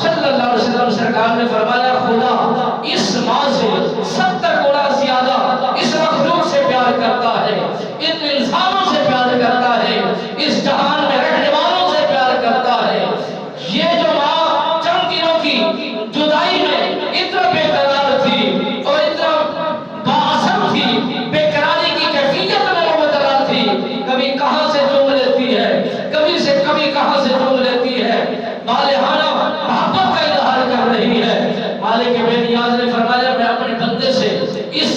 صلی اللہ علیہ وسلم سرکار نے فرمایا خدا اس ماں سے 70 گنا زیادہ اس مخلوق سے پیار کرتا ہے، ان انسانوں سے پیار کرتا ہے، اس جہان میں رہنے والوں سے پیار کرتا ہے۔ یہ جو ماں چند دنوں کی جدائی میں اتنا بے قرار تھی اور اتنا بااثر تھی، بے قراری کی کیفیت میں مبتلا تھی، کبھی کہاں سے چوم لیتی ہے، کبھی کہاں سے چوم لیتی ہے، بالہانہ محبت کا اظہار کر رہی ہے۔ مالک بے نیاز نے فرمایا میں اپنے بندے سے اس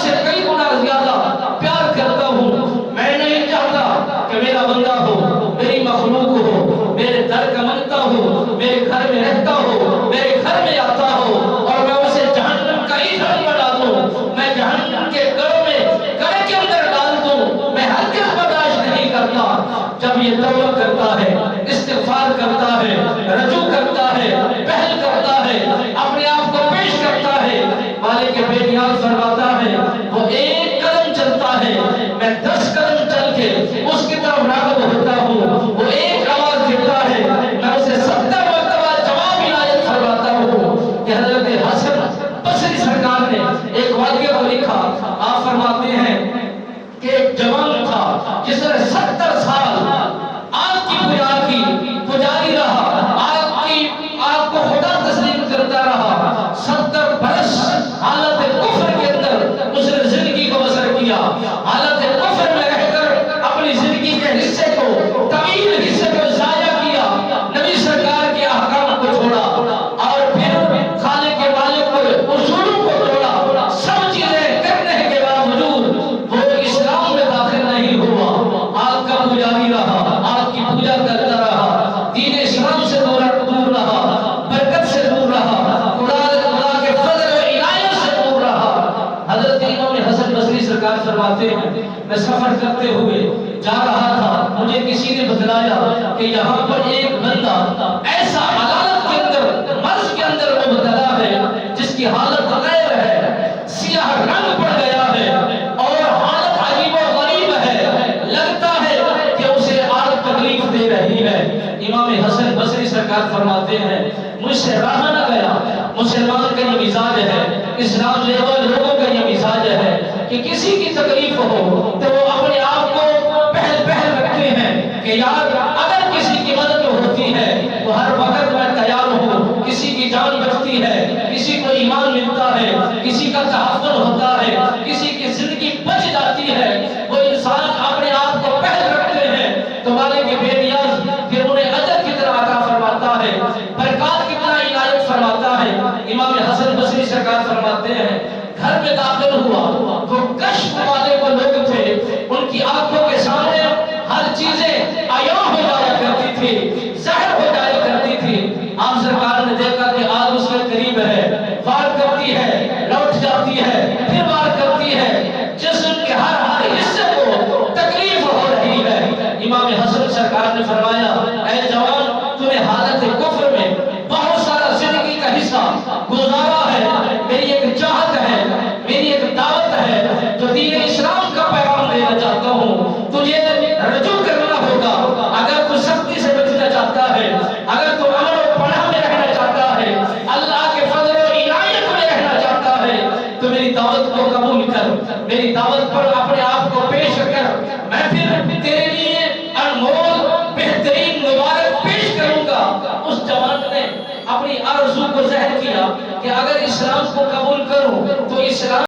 سے کئی گنا زیادہ پیار کرتا ہوں۔ میں نہیں چاہتا کہ میرا بندہ ہو، میری مخلوق ہو، میرے در کا منگتا ہو، میرے گھر میں رہتا ہو، میرے گھر میں آتا ہو اور میں اسے جہنم کا ایندھن بنا دوں، میں جہنم کے گڑھے کے اندر ڈال دوں، میں ہرگز برداشت نہیں کرتا۔ جب یہ توبہ کرتا ہے، استغفار کرتا ہے، رجوع کرتا ہے، پہل کرتا ہے، اپنے آپ کو پیش کرتا ہے، مالک بے نیاز فرماتا ہے وہ ایک قدم چلتا ہے، میں 10 قدم چل کے اس کی طرف راغب ہوتا ہوں، وہ ایک آواز دیتا ہے میں اسے 70 مرتبہ جواب عنایت فرماتا ہوں۔ کہ حضرت حسن بصری سرکار نے ایک واقعہ کو لکھا، آپ فرماتے ہیں کہ ایک جوان تھا جس نے 70 سال آگ کی پجاری رہا، آگ کو خدا تسلیم کرتا رہا، 70 برس حالت کفر کے اندر اس نے زندگی کو بسر کیا، حالت کفر میں رہ کر اپنی زندگی کے حصے کو، طویل حصے کو ضائع کیا، نبی سرکار کے احکام کو چھوڑا اور پھر خالق کے مالک کو اصولوں کو توڑا، سب چیزیں کرنے کے باوجود وہ اسلام میں داخل نہیں ہوا، آگ کا پجاری رہا، آگ کی پوجا کرتا رہا، دین اسلام سے دور رہا، برکت سے دور رہا، خدا کے فضل و عنایت سے دور رہا۔ حضرت امام حسن بصری سرکار فرماتے ہیں میں سفر کرتے ہوئے جا رہا تھا، مجھے کسی نے بتلایا کہ یہاں پر ایک بندہ ایسا عدالت کے اندر، مرض کے اندر مبتلا ہے جس کی حالت غیر ہے، سیاہ رنگ پڑ گیا ہے اور حالت عجیب و غریب ہے، لگتا ہے کہ اسے آگ تکلیف دے رہی ہے۔ امام حسن بصری سرکار فرماتے ہیں مجھ سے رہا نہ گیا، مسلمان کا یہ مزاج ہے، اسلام لے والے لوگوں کا یہ مزاج ہے کہ کسی کی تکلیف ہو تو وہ اپنے آپ کو پہل رکھتے ہیں کہ یار اگر کسی کی مدد ہوتی ہے تو ہر وقت میں تیار ہوں، کسی کی جان بچتی ہے، کسی کو ایمان ملتا ہے، کسی کا تحفظ ہوتا ہے، کسی کی زندگی بچ جاتی ہے، وہ انسان اپنے آپ کو پہل رکھتے ہیں تو مالک بے نیاز پھر انہیں اجر کتنا عطا فرماتا ہے، برکات کتنا عنایت فرماتا ہے۔ امام حسن بصری سرکار فرماتے ہیں گھر میں داخل ہوا تو کشف والے وہ لوگ تھے، ان کی آنکھوں کے سامنے ہر چیزیں عیاں ہو جایا کرتی تھی، ظاہر ہو جایا کرتی تھی۔ آپ سرکار نے دیکھا کہ آگ اس کے قریب ہے، وار کرتی ہے، لوٹ جاتی ہے، پھر وار کرتی ہے، جسم کے ہر حصے کو تکلیف ہو رہی ہے۔ امام حسن سرکار نے فرمایا اے جوان تمہیں حالت کفر میں بہت سارا زندگی کا حصہ گزارا ہے، میری ایک چاہت ہے، میری ایک دعوت ہے جو دین اسلام کا پیغام دینا چاہتا ہوں، تجھے رجوع کرنا ہوگا۔ اگر تو سختی سے بچنا چاہتا ہے، اگر تو امن و پناہ میں رہنا چاہتا ہے، اللہ کے فضل و عنایت میں رہنا چاہتا ہے تو میری دعوت کو قبول کر، میری دعوت پر اپنے آپ کو پیش کر، میں پھر تیرے لیے انمول بہترین مبارک پیش کروں گا۔ اس جوان نے اپنی آرزو کو ظاہر کیا کہ اگر اسلام کو قبول کروں تو اسلام